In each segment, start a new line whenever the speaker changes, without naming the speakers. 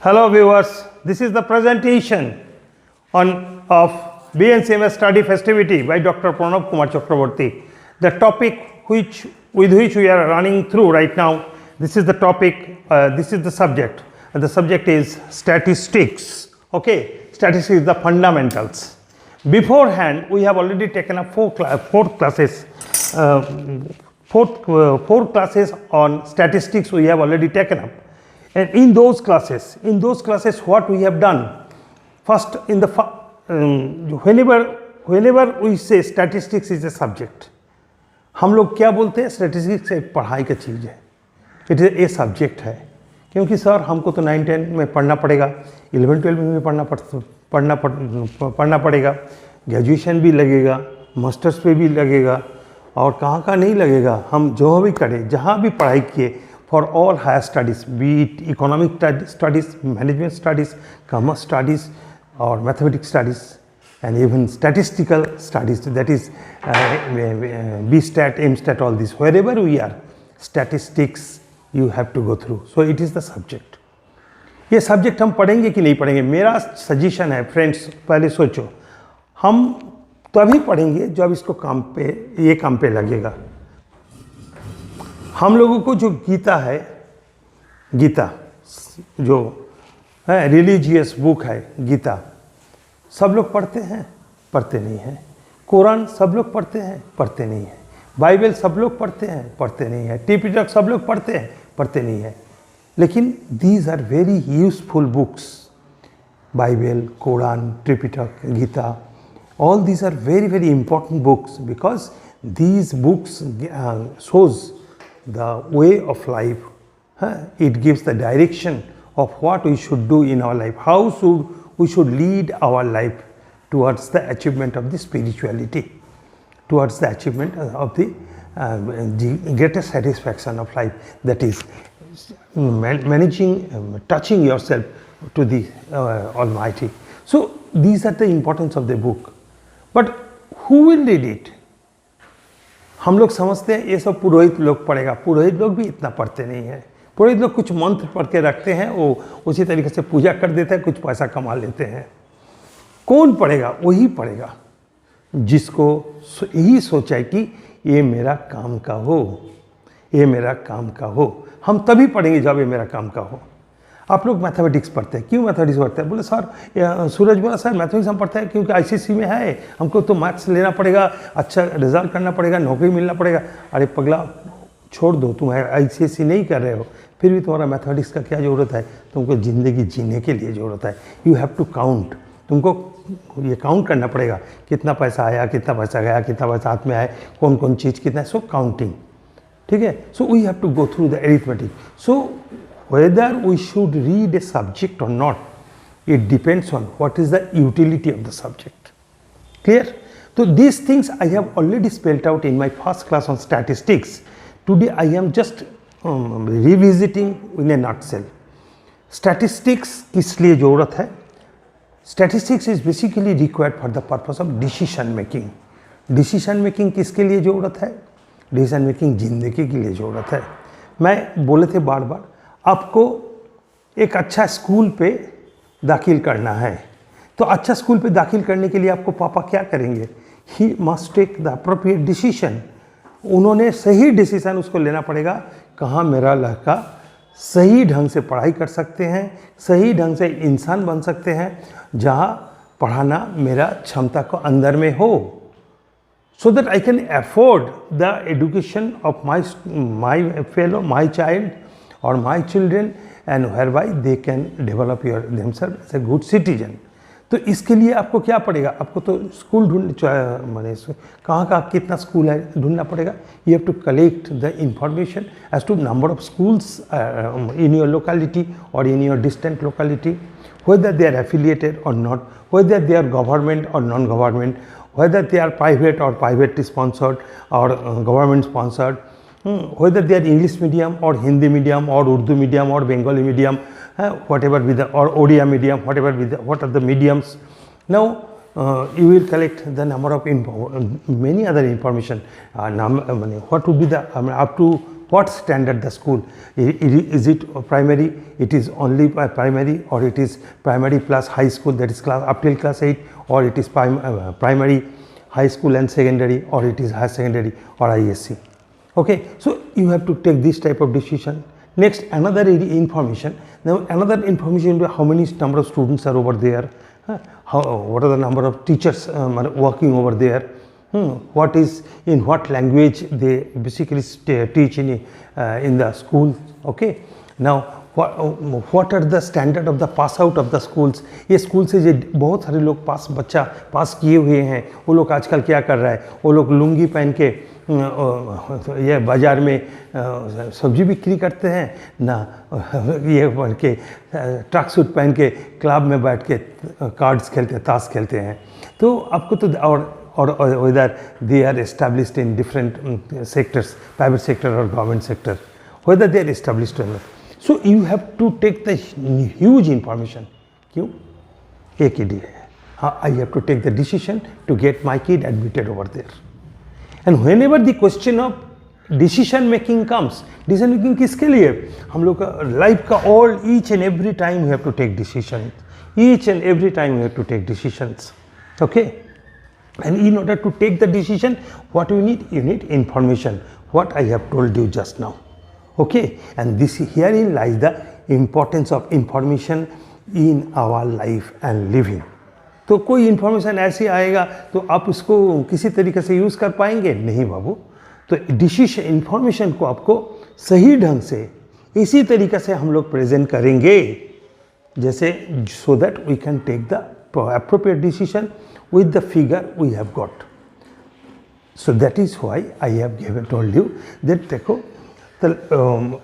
Hello viewers, this is the presentation of BNCMS study festivity by Dr. Pranab Kumar Chakraborty. The topic with which we are running through right now, this is the topic, this is the subject, and the subject is statistics. Okay, statistics is the fundamentals. Beforehand, we have already taken up four classes on statistics we have already taken up. And in those classes, what we have done, first in the whenever we say statistics is a subject, हम लोग क्या बोलते हैं? Statistics एक पढ़ाई का चीज़ है, it is a subject है, क्योंकि सर हमको तो 9-10 में पढ़ना पड़ेगा, 11-12 में भी पढ़ना पड़ेगा, ग्रेजुएशन भी लगेगा, मास्टर्स पे भी लगेगा, और कहाँ नहीं लगेगा, हम जो भी करें, जहाँ भी पढ़ाई किए, for all higher studies, be it economic studies, management studies, commerce studies, or mathematics studies, and even statistical studies, that is BStat, MStat, all this, wherever we are, statistics you have to go through. So it is the subject. ये subject हम पढ़ेंगे कि नहीं पढ़ेंगे? मेरा suggestion है friends, पहले सोचो, हम तभी पढ़ेंगे जब इसको काम पे लगेगा. हम लोगों को जो गीता है, गीता जो है रिलीजियस बुक है, गीता सब लोग पढ़ते हैं, पढ़ते नहीं हैं. कुरान सब लोग पढ़ते हैं, पढ़ते नहीं हैं. बाइबल सब लोग पढ़ते हैं, पढ़ते नहीं हैं. त्रिपिटक सब लोग पढ़ते हैं, पढ़ते नहीं हैं. लेकिन these are very useful books. Bible, Quran, Tripitaka, Gita, all these are very, very important books, because these books shows the way of life. It gives the direction of what we should do in our life, how we should lead our life towards the achievement of the spirituality, towards the achievement of the greatest satisfaction of life, that is managing, touching yourself to the Almighty. So these are the importance of the book. But who will read it? हम लोग समझते हैं ये सब पुरोहित लोग पढ़ेगा. पुरोहित लोग भी इतना पढ़ते नहीं हैं. पुरोहित लोग कुछ मंत्र पढ़ के रखते हैं, वो उसी तरीके से पूजा कर देते हैं, कुछ पैसा कमा लेते हैं. कौन पढ़ेगा? वही पढ़ेगा जिसको यही सोचा है कि ये मेरा काम का हो, ये मेरा काम का हो. हम तभी पढ़ेंगे जब ये मेरा काम का हो. आप लोग मैथमेटिक्स पढ़ते हैं, क्यों मैथमेटिक्स पढ़ते हैं? बोले सर, सूरज बोला सर मैथमेटिक्स हम पढ़ते हैं क्योंकि आईसीएसई में है, हमको तो मैथ्स लेना पड़ेगा, अच्छा रिजल्ट करना पड़ेगा, नौकरी मिलना पड़ेगा. अरे पगला, छोड़ दो, तुम आईसीएसई नहीं कर रहे हो, फिर भी तुम्हारा मैथमेटिक्स का क्या ज़रूरत है? तुमको ज़िंदगी जीने के लिए ज़रूरत है. You have to count. तुमको ये काउंट करना पड़ेगा, कितना पैसा आया, कितना पैसा गया, कितना पैसा हाथ में आया, कौन कौन चीज़ कितना है. सो काउंटिंग, ठीक है. So we have to go through the arithmetic. So whether we should read a subject or not, it depends on what is the utility of the subject. Clear? So these things I have already spelled out in my first class on statistics. Today I am just revisiting in a nutshell. Statistics किस लिए ज़रूरत है? Statistics is basically required for the purpose of decision making. Decision making किसके लिए ज़रूरत है? Decision making जिंदगी के लिए ज़रूरत है. मैं बोले थे बार बार, आपको एक अच्छा स्कूल पे दाखिल करना है, तो अच्छा स्कूल पे दाखिल करने के लिए आपको पापा क्या करेंगे? He must take the appropriate decision. उन्होंने सही डिसीजन उसको लेना पड़ेगा, कहाँ मेरा लड़का सही ढंग से पढ़ाई कर सकते हैं, सही ढंग से इंसान बन सकते हैं, जहाँ पढ़ाना मेरा क्षमता को अंदर में हो, so that I can afford the education of my child or my children, and whereby they can develop themselves as a good citizen. तो इसके लिए आपको क्या पड़ेगा? आपको तो स्कूल माने कहाँ का कितना स्कूल है ढूंढना पड़ेगा. You have to collect the information as to number of schools in your locality or in your distant locality, whether they are affiliated or not, whether they are government or non-government, whether they are private or privately sponsored or government sponsored, whether they are English medium or Hindi medium or Urdu medium or Bengali medium, whatever with the, or Odia medium, whatever with the, what are the mediums. Now you will collect the number of many other information. What would be the up to what standard the school, is it primary, it is only primary, or it is primary plus high school, that is class up till class 8, or it is primary, high school and secondary, or it is higher secondary or ISC. Okay, so you have to take this type of decision. Next, another information. Now another information, how many number of students are over there, what are the number of teachers working over there, what is, in what language they basically teach in the school. Okay, now what are the standard of the pass out of the schools. ये school से जो बहुत सारे लोग बच्चा पास किए हुए हैं, वो लोग आजकल क्या कर रहा है, वो लोग लुंगी पहन के ये बाज़ार में सब्जी बिक्री करते हैं ना, ये पहन के ट्रक सूट पहन के क्लब में बैठ के कार्ड्स खेलते हैं, ताश खेलते हैं. तो आपको तो or whether they are established in different sectors, private sector or government sector, whether they are established or not. So you have to take the huge information. क्यों? एक ही है. I have to take the decision to get my kid admitted over there. And whenever the question of decision making comes, decision making किसके लिए? हम लोग का life का all, each and every time we have to take decisions. Each and every time we have to take decisions. Okay? And in order to take the decision, what you need information, what I have told you just now. Okay, and this herein lies the importance of information in our life and living. तो कोई information ऐसी आएगा तो आप उसको किसी तरीके से यूज़ कर पाएंगे नहीं बाबू. तो डिसीजन इन्फॉर्मेशन को आपको सही ढंग से इसी तरीके से हम लोग प्रेजेंट करेंगे जैसे, so that we can take the appropriate decision with the figure we have got. So that is why I have told you that देखो, the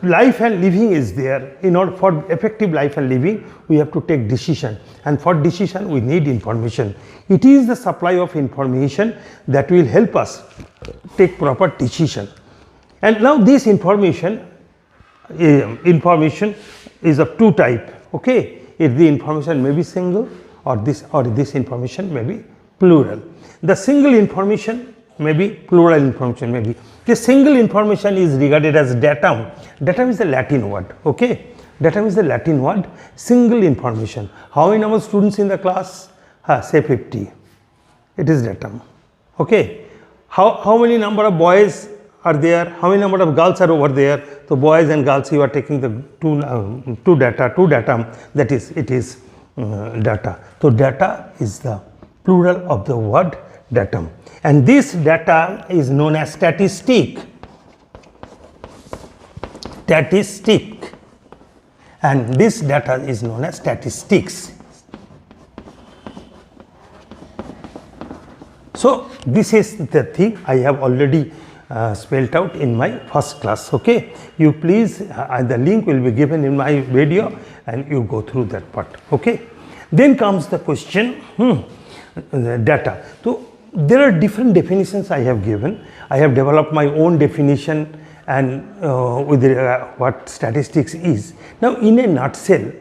life and living is there. In order for effective life and living, we have to take decision, and for decision we need information. It is the supply of information that will help us take proper decision. And now this information is of two type. Okay, if the information may be single, or this information may be plural. The single information may be, plural information may be. The single information is regarded as datum. Datum is the Latin word. Okay, datum is the Latin word. Single information. How many number of students in the class? Say 50. It is datum. Okay. How many number of boys are there? How many number of girls are over there? So boys and girls, you are taking the two datum. That is, it is data. So data is the plural of the word datum, and this data is known as statistic, and this data is known as statistics. So this is the thing I have already spelled out in my first class. Okay, you please, the link will be given in my video and you go through that part. Okay, then comes the question, data. So there are different definitions I have given. I have developed my own definition and with what statistics is. Now in a nutshell,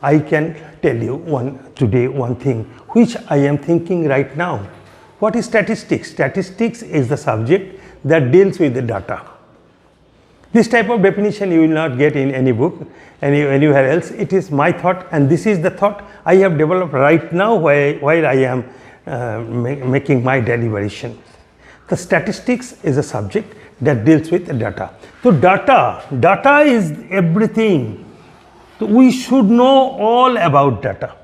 I can tell you today one thing which I am thinking right now. What is statistics? Statistics is the subject that deals with the data. This type of definition you will not get in any book, anywhere else. It is my thought, and this is the thought I have developed right now while I am making my deliberation. The statistics is a subject that deals with the data. So data is everything. So we should know all about data.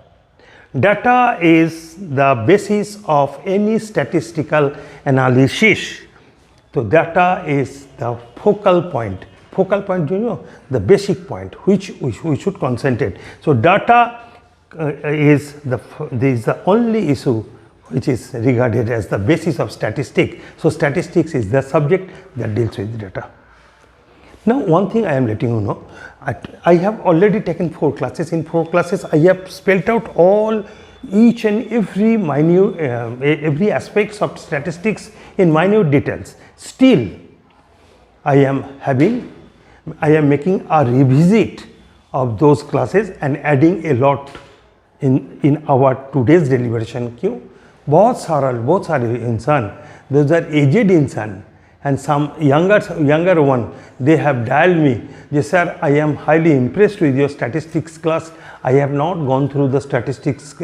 Data is the basis of any statistical analysis. So data is the focal point. Focal point, you know, the basic point which we should concentrate. So data is the only issue which is regarded as the basis of statistics. So statistics is the subject that deals with data. Now one thing I am letting you know, I have already taken 4 classes. In 4 classes I have spelled out each and every minute, every aspects of statistics in minute details. Still I am making a revisit of those classes and adding a lot in our today's deliberation. क्यों? बहुत सारे इंसान, those are aged इंसान, and some younger one, they have dialed me. They said, I am highly impressed with your statistics class. I have not gone through the statistics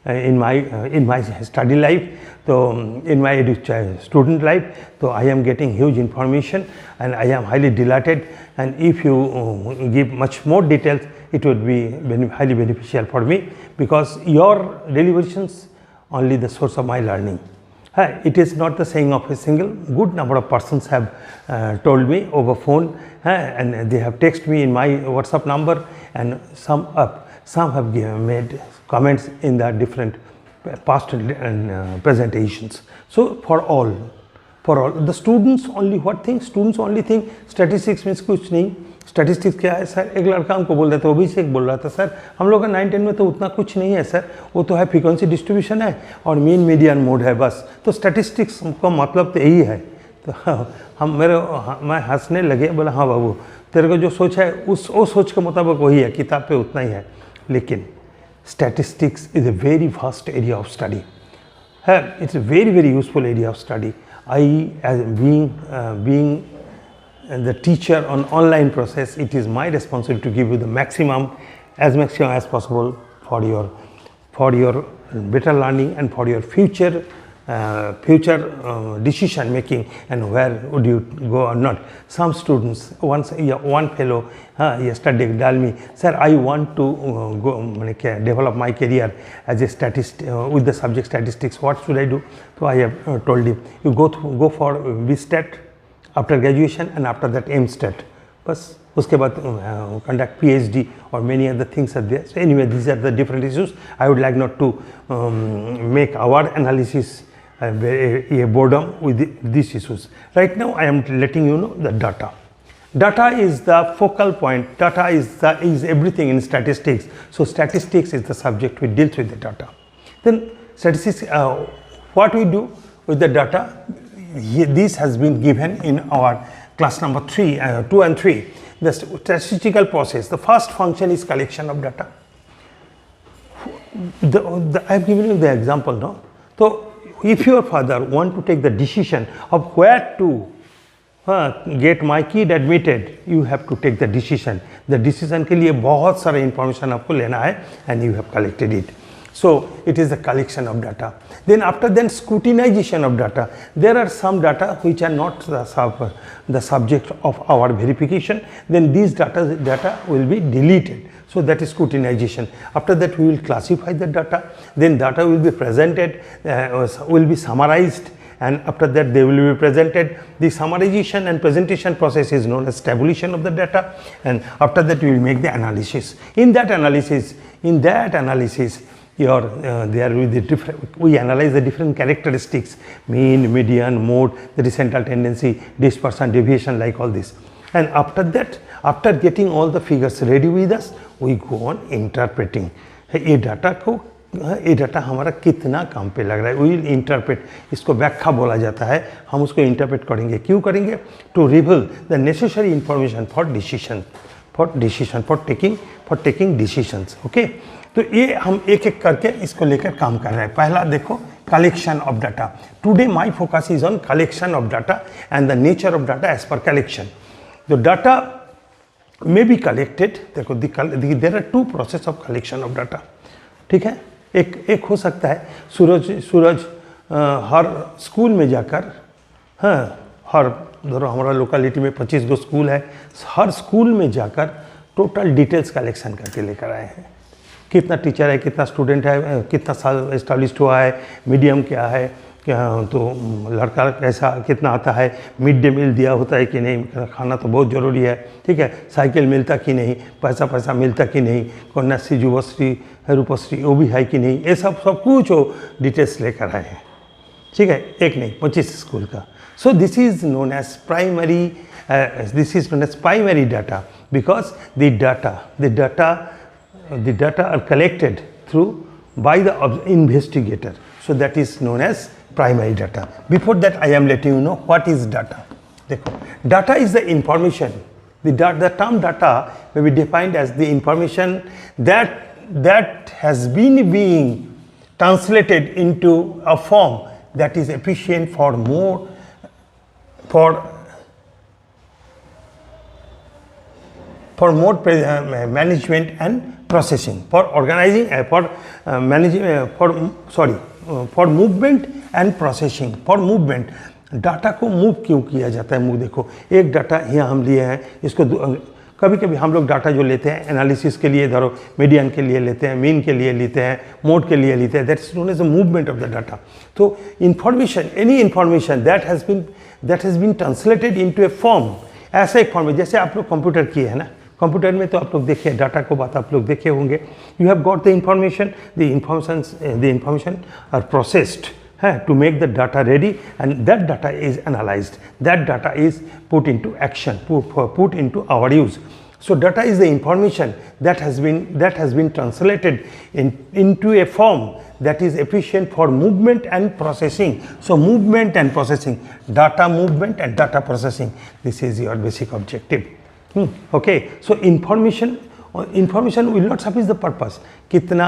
in my study life, so in my student life. So I am getting huge information, and I am highly delighted. And if you give much more details, it would be highly beneficial for me, because your deliberations only the source of my learning. It is not the saying of a single. Good number of persons have told me over phone, and they have texted me in my WhatsApp number, and some have made comments in the different past presentations. So for all the students only what thing? Students only think statistics means कुछ नहीं. Statistics क्या है sir? एक लड़का हमको बोल रहा था, अभिषेक बोल रहा था, सर हम लोग का 9-10 में तो उतना कुछ नहीं है सर, वो तो है फ्रीक्वेंसी डिस्ट्रीब्यूशन है और मीन मीडियन मोड है बस. तो स्टैटिस्टिक्स का मतलब तो यही है. तो मैं हंसने लगे, बोला हाँ बाबू, तेरे को जो सोच है वो सोच के मुताबिक वही है, किताब पे उतना ही है. लेकिन statistics is a very vast area of study है. It's a very useful area of study. I, as being the teacher on online process, it is my responsibility to give you the maximum as possible for your better learning and for your future decision making, and where would you go or not. Some students, one fellow yesterday told me, sir, I want to develop my career as a statist with the subject statistics. What should I do? So I have told him, you go for BStat after graduation, and after that MStat. बस उसके बाद conduct PhD or many other things are there. So anyway, these are the different issues. I would like not to make our analysis a boredom with these issues. Right now I am letting you know the data. Data is the focal point. Data is everything in statistics. So statistics is the subject which deals with the data. Then statistics, what we do with the data, this has been given in our class number 2 and 3. The statistical process, the first function is collection of data. I have given you the example now. So if your father want to take the decision of where to get my kid admitted, you have to take the decision. The decision के लिए बहुत सारा information आपको लेना है, and you have collected it. So it is the collection of data. Then after then scrutinization of data. There are some data which are not the subject of our verification. Then these data will be deleted. So that is scrutinization. After that we will classify the data. Then data will be presented, will be summarized, and after that they will be presented. The summarization and presentation process is known as tabulation of the data, and after that we will make the analysis. In that analysis, there will be we analyze the different characteristics: mean, median, mode, the central tendency, dispersion, deviation, like all this. And after that, after getting all the figures ready with us, we go on interpreting. ये data हमारा कितना काम पे लग रहा है, we will interpret. इसको व्याख्या बोला जाता है. हम उसको interpret करेंगे. क्यों करेंगे? To reveal the necessary information for taking decisions. Okay? तो ये हम एक एक करके इसको लेकर काम कर रहे हैं. पहला देखो, collection of data. Today my focus is on collection of data and the nature of data as per collection. The data may be collected. देखो, there are two process of collection of data. ठीक है? एक हो सकता है सूरज हर school में जाकर, हर धरो हमारा लोकेलिटी में 25 गो स्कूल है, हर स्कूल में जाकर टोटल डिटेल्स कलेक्शन करके लेकर आए हैं. कितना टीचर है, कितना स्टूडेंट है, कितना साल एस्टेब्लिश्ड हुआ है, मीडियम क्या है, तो लड़का कैसा कितना आता है, मिड डे मील दिया होता है कि नहीं, खाना तो बहुत ज़रूरी है. ठीक है, साइकिल मिलता कि नहीं, पैसा मिलता कि नहीं, कन्याश्री, युवश्री, रूपश्री वो भी है कि नहीं, ये सब कुछ वो डिटेल्स लेकर आए हैं. ठीक है, एक नहीं 25 स्कूल का. So this is known as primary data, because the data are collected by the investigator. So that is known as primary data. Before that, I am letting you know what is data. Data is the information. The term data may be defined as the information that has been being translated into a form that is efficient for more for more management and processing, for organizing, for movement and processing, for movement. Data को move क्यों किया जाता है? Move देखो, एक data यहाँ हम लिए हैं, इसको कभी कभी हम लोग डाटा जो लेते हैं एनालिसिस के लिए, धरो मीडियन के लिए लेते हैं, मीन के लिए लेते हैं, मोड के लिए लेते हैं, that is known as the movement of the data. तो information, any information that has been translated into a form, ऐसा एक फॉर्म है. जैसे आप लोग कंप्यूटर किए हैं ना, कंप्यूटर में तो आप लोग देखे डाटा को बात आप लोग देखे होंगे. You have got the information are processed to make the data ready, and that data is analyzed, that data is put into action, put into our use. So data is the information that has been translated into a form that is efficient for movement and processing. So movement and processing, data movement and data processing, this is your basic objective. Okay, so information will not suffice the purpose. कितना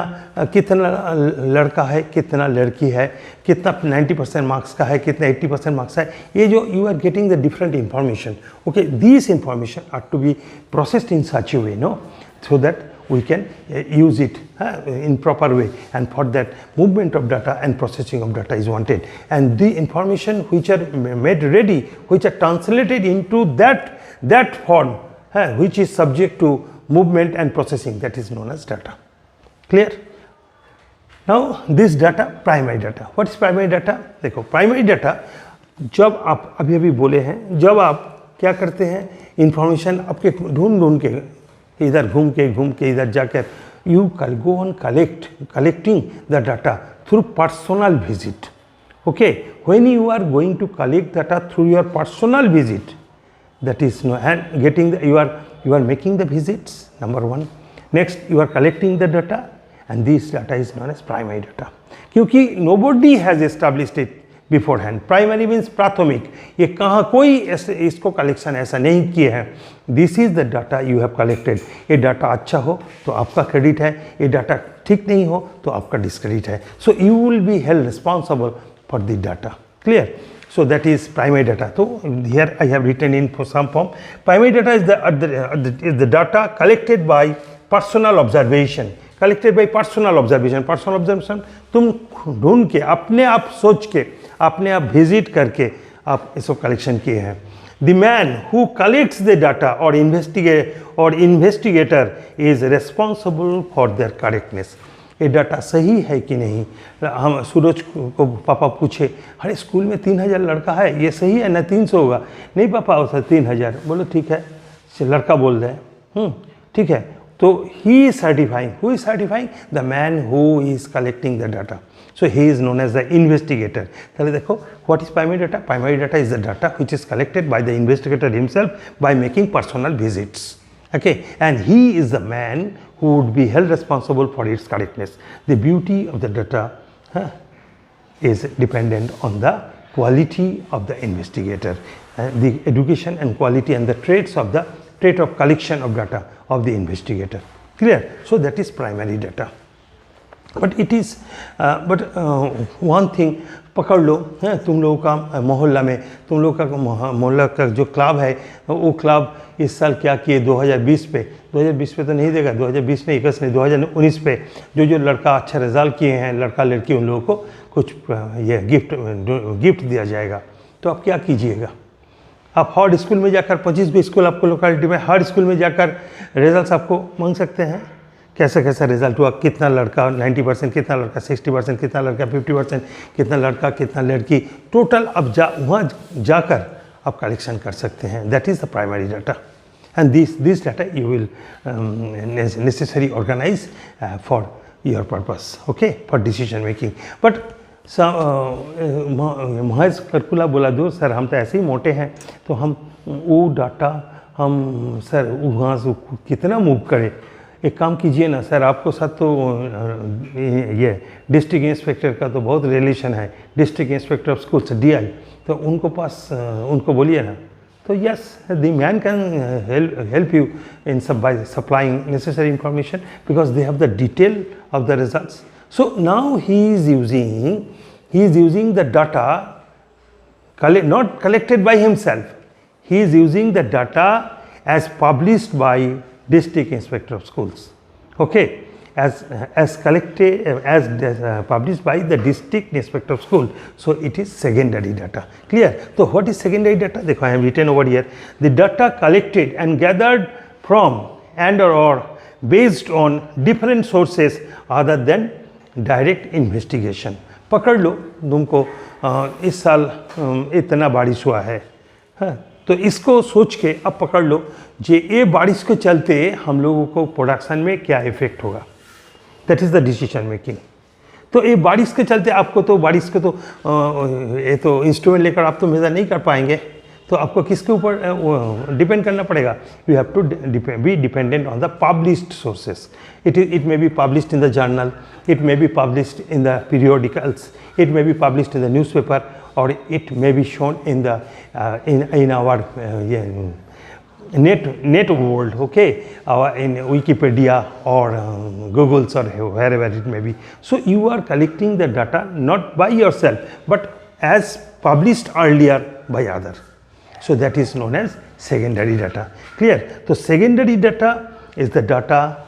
लड़का है, कितना लड़की है, कितना 90% marks का है, कितना 80% मार्क्स है, ये जो you are getting the different information. Okay, these information are to be processed in such a way, no, so that we can use it in proper way, and for that movement of data and processing of data is wanted, and the information which are made ready, which are translated into that form which is subject to movement and processing, that is known as data. Clear? Now this data, primary data. What is primary data? देखो primary data, जब आप अभी बोले हैं, जब आप क्या करते हैं, इंफॉर्मेशन आपके ढूंढ के इधर घूम के इधर जाकर you go on collecting the data through personal visit. Okay, when you are going to collect data through your personal visit, that is no, and getting the, you are making the visits, number one. Next, you are collecting the data, and this data is known as primary data. क्योंकि nobody has established it beforehand. Primary means प्राथमिक. ये कहाँ कोई इसको collection ऐसा नहीं किया है. This is the data you have collected. ये डाटा अच्छा हो तो आपका क्रेडिट है, ये डाटा ठीक नहीं हो तो आपका डिस्क्रेडिट है. So you will be held responsible for the data. Clear? So that is primary data. So here I have written in for some form. Primary data is the data collected by personal observation. Collected by personal observation. Personal observation तुम ढूंढ के अपने आप सोच के अपने आप visit करके आप इसको कलेक्शन किए हैं. The man who collects the data or investigator is responsible for their correctness. ये डाटा सही है कि नहीं. हम सूरज को पापा पूछे, अरे स्कूल में 3000 लड़का है, ये सही है ना 300 होगा? नहीं पापा, होता 3000. बोलो ठीक है, लड़का बोल रहे हैं, ठीक है. तो he is certifying. Who is certifying? The man who is collecting the data. So he is known as the investigator. चलिए देखो, what is primary data? Primary data is the data which is collected by the investigator himself by making personal visits. Okay, and he is the man who would be held responsible for its correctness. The beauty of the data is dependent on the quality of the investigator, the education and quality and the trait of collection of data of the investigator. Clear? So that is primary data. But it is one thing, पकड़ लो, तुम लोगों का मोहल्ला में, तुम लोग का मोहल्ला का जो क्लब है, वो क्लब इस साल क्या किए 2020 पे तो नहीं देगा, 2020 में 21 नहीं, 2019 पे जो लड़का अच्छा रिजल्ट किए हैं, लड़का लड़की, उन लोगों को कुछ ये गिफ्ट दिया जाएगा. तो आप क्या कीजिएगा? आप हर स्कूल में जाकर 25 स्कूल आपको लोकेलिटी में, हर स्कूल में जाकर रिजल्ट्स आपको मांग सकते हैं. कैसा रिजल्ट हुआ, कितना लड़का 90%, कितना लड़का 60%, कितना लड़का 50%, कितना लड़का कितना लड़की, टोटल अब वहाँ जाकर आप कलेक्शन कर सकते हैं. That is the primary data, and this data you will necessary organise for your purpose, okay, for decision making. But महज कर्कुला बोला दो सर, हम तो ऐसे ही मोटे हैं, तो हम वो डाटा हम सर वहाँ से कितना मूव करें. एक काम कीजिए ना सर, आपको साथ तो ये डिस्ट्रिक्ट इंस्पेक्टर का तो बहुत रिलेशन है, district inspector of schools DI, तो उनको पास उनको बोलिए ना. तो yes, the man can help you in by supplying necessary information because they have the detail of the results. So now he is using the data not collected by himself. He is using the data as published by district inspector of schools. Okay, as collected as published by the district inspector of school. So it is secondary data. Clear? So what is secondary data? I have written over here. The data collected and gathered from and or based on different sources other than direct investigation. पकड़ लो तुमको इस साल इतना बारिश हुआ है, हाँ, तो इसको सोच के अब पकड़ लो जे ये बारिश के चलते हम लोगों को प्रोडक्शन में क्या इफेक्ट होगा. That is the decision making. तो ये बारिश के चलते आपको तो बारिश के तो ये तो इंस्ट्रूमेंट लेकर आप तो मेज़र नहीं कर पाएंगे, तो आपको किसके ऊपर डिपेंड करना पड़ेगा. You have to be dependent on the published sources. It may be published in the journal, it may be published in the periodicals, it may be published in the newspaper, or it may be shown in the in our net world, okay, in Wikipedia or Google's or wherever it may be. So you are collecting the data not by yourself but as published earlier by other. So that is known as secondary data. Clear? So secondary data is the data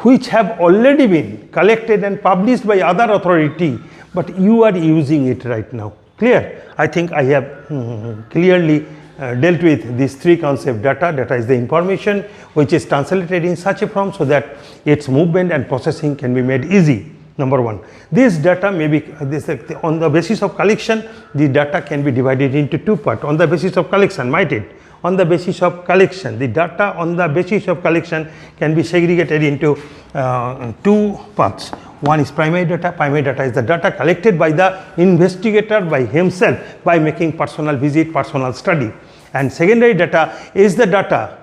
which have already been collected and published by other authority, but you are using it right now. Clear? I think I have clearly dealt with these three concepts. Data is the information which is translated in such a form so that its movement and processing can be made easy. Number one, this data may be on the basis of collection. The data can be divided into two parts. On the basis of collection, might it? On the basis of collection, the data on the basis of collection can be segregated into two parts. One is primary data. Primary data is the data collected by the investigator by himself by making personal visit, personal study. And secondary data is the data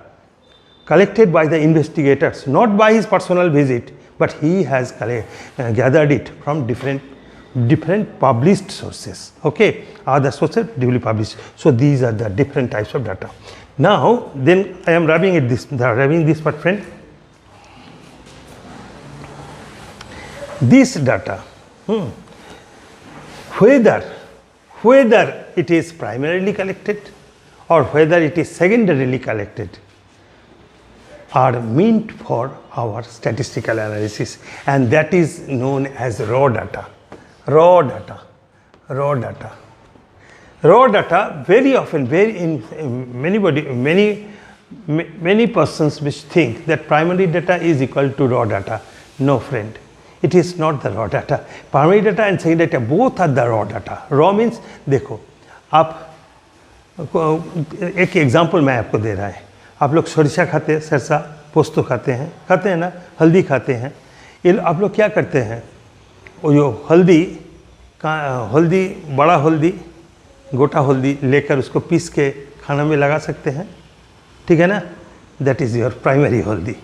collected by the investigators, not by his personal visit, but he has gathered it from different published sources. Okay, other sources duly published. So these are the different types of data. Now then I am rubbing this part, friend. This data, whether it is primarily collected or whether it is secondarily collected, are meant for our statistical analysis, and that is known as raw data. Raw data very often, many persons which think that primary data is equal to raw data. No, friend, it is not the raw data. Primary data and secondary data both are the raw data. Raw means देखो आप एक example मैं आपको दे रहा है. आप लोग सरिषा खाते हैं, सरसा पोस्तो खाते हैं ना, हल्दी खाते हैं. ये आप लोग क्या करते हैं, वो जो हल्दी बड़ा हल्दी गोटा हल्दी लेकर उसको पीस के खाना में लगा सकते हैं, ठीक है ना. दैट इज़ योर प्राइमरी हल्दी,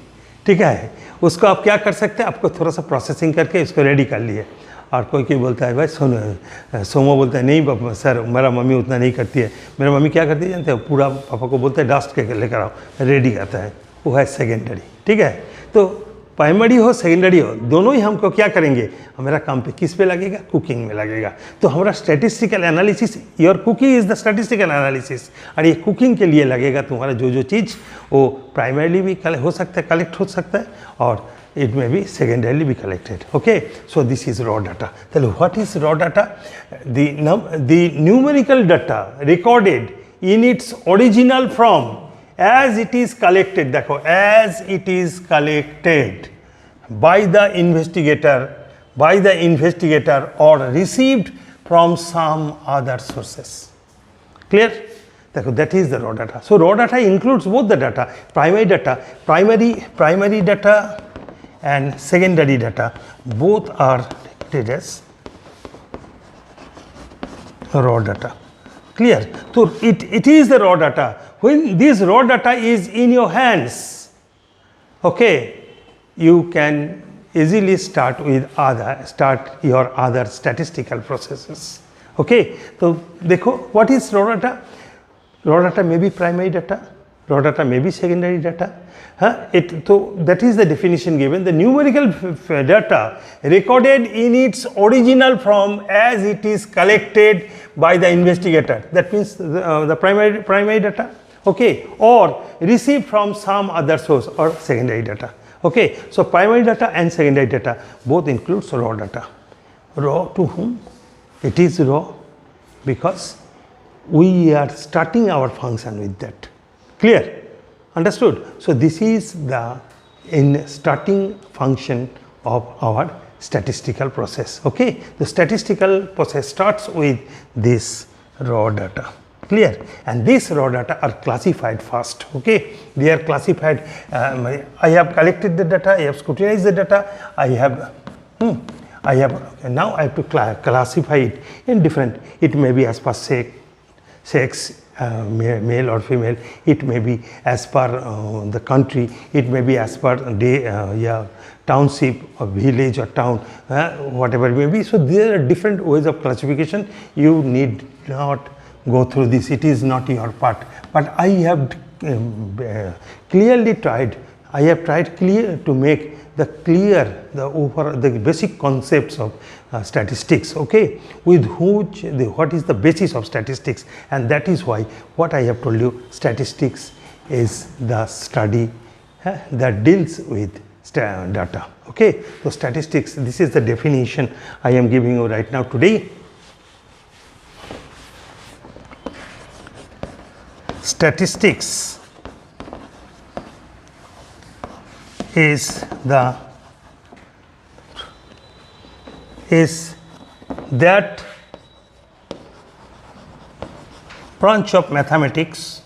ठीक है. उसको आप क्या कर सकते हैं, आपको थोड़ा सा प्रोसेसिंग करके इसको रेडी कर लिए. और कोई बोलता है भाई सोमो बोलता है नहीं पापा सर मेरा मम्मी उतना नहीं करती है. मेरा मम्मी क्या करती है जानते हो, पूरा पापा को बोलते हैं डस्ट के लेकर आओ, रेडी आता है, वो है सेकेंडरी. ठीक है, तो प्राइमरी हो सेकेंडरी हो दोनों ही हमको क्या करेंगे, हमारा काम पे किस पे लगेगा, कुकिंग में लगेगा. तो हमारा statistical analysis, your cooking is the statistical analysis. और ये कुकिंग के लिए लगेगा तुम्हारा जो चीज़ वो प्राइमरीली भी हो सकता है, कलेक्ट हो सकता है, और it may be secondarily be collected. Okay, so this is raw data. Tell you what is raw data? The numerical data recorded in its original form as it is collected. देखो, as it is collected by the investigator or received from some other sources. Clear? That is the raw data. So raw data includes both the data, primary data and secondary data, both are treated as raw data. Clear? So it is the raw data. When this raw data is in your hands, okay, you can easily start your other statistical processes. Okay, so देखो, what is raw data? Raw data may be primary data, raw data may be secondary data. So that is the definition given. The numerical data recorded in its original form as it is collected by the investigator. That means the primary data, okay, or received from some other source, or secondary data. Okay, so primary data and secondary data both includes raw data. Raw to whom? It is raw because we are starting our function with that. Clear? Understood? So this is the starting function of our statistical process. Okay, the statistical process starts with this raw data. Clear? And these raw data are classified first. Okay, they are classified. I have collected the data, I have scrutinized the data, now I have to classify it in different. It may be as per sex, male or female. It may be as per the country. It may be as per township or village or town, whatever it may be. So there are different ways of classification. You need not go through this. It is not your part. But I have clearly tried. I have tried to make the basic concepts of statistics, okay, with what is the basis of statistics, and that is why what I have told you, statistics is the study that deals with data. Okay, so statistics, this is the definition I am giving you right now today. Statistics is that branch of mathematics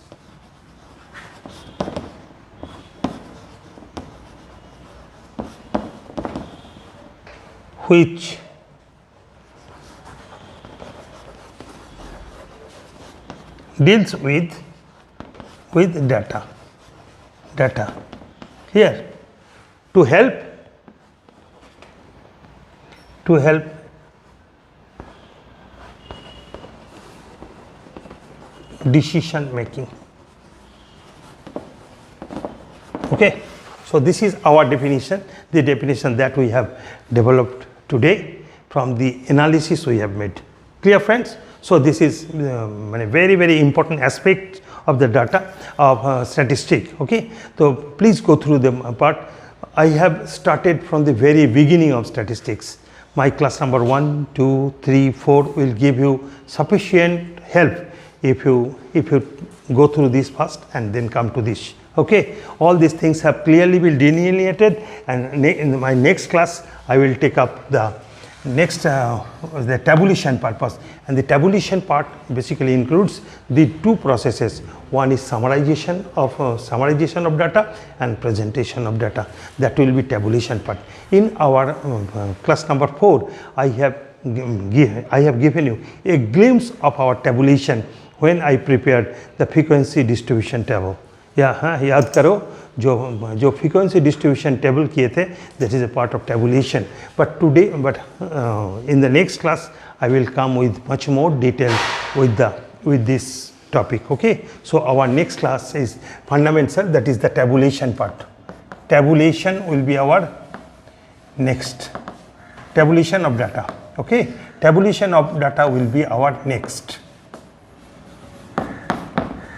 which deals with data. Here, to help decision making. Okay, so this is our definition, the definition that we have developed today from the analysis we have made. Clear, friends? So this is a very, very important aspect of the data of statistic. Okay, so please go through the part. I have started from the very beginning of statistics. My class number 1, 2, 3, 4 will give you sufficient help if you go through this first and then come to this. Okay, all these things have clearly been delineated, and in my next class I will take up the the tabulation purpose, and the tabulation part basically includes the two processes. One is summarization of data and presentation of data. That will be tabulation part. In our class number 4, I have given you a glimpse of our tabulation when I prepared the frequency distribution table. याद करो जो frequency distribution table किए थे, that is a part of tabulation. But in the next class I will come with much more detail with this topic. Okay, so our next class is fundamental, that is the tabulation part. Tabulation will be our next. Tabulation of data. Okay, tabulation of data will be our next.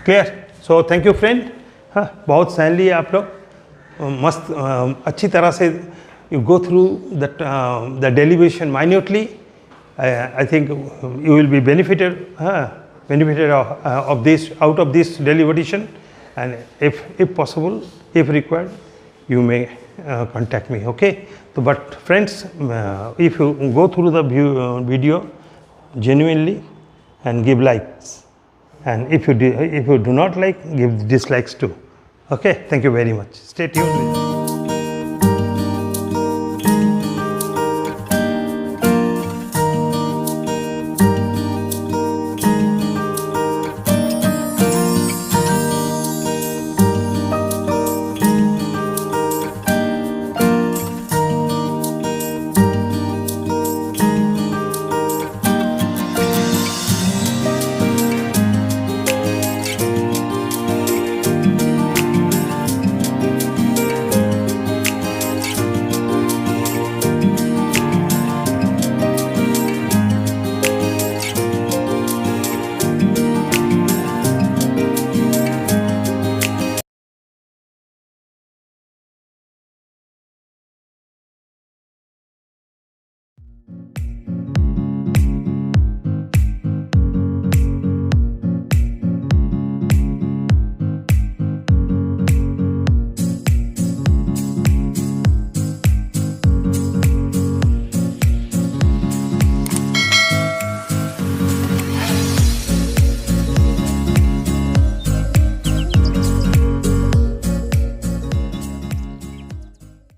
Clear? So thank you, friend. बहुत सैनली है आप लोग, मस्त अच्छी तरह से you go through the deliberation minutely. I think you will be benefited of this, out of this deliberation, and if possible, if required, you may contact me. Okay, so but friends, if you go through the video genuinely and give likes, and if you do not like, give dislikes too. Okay, thank you very much. Stay tuned with me.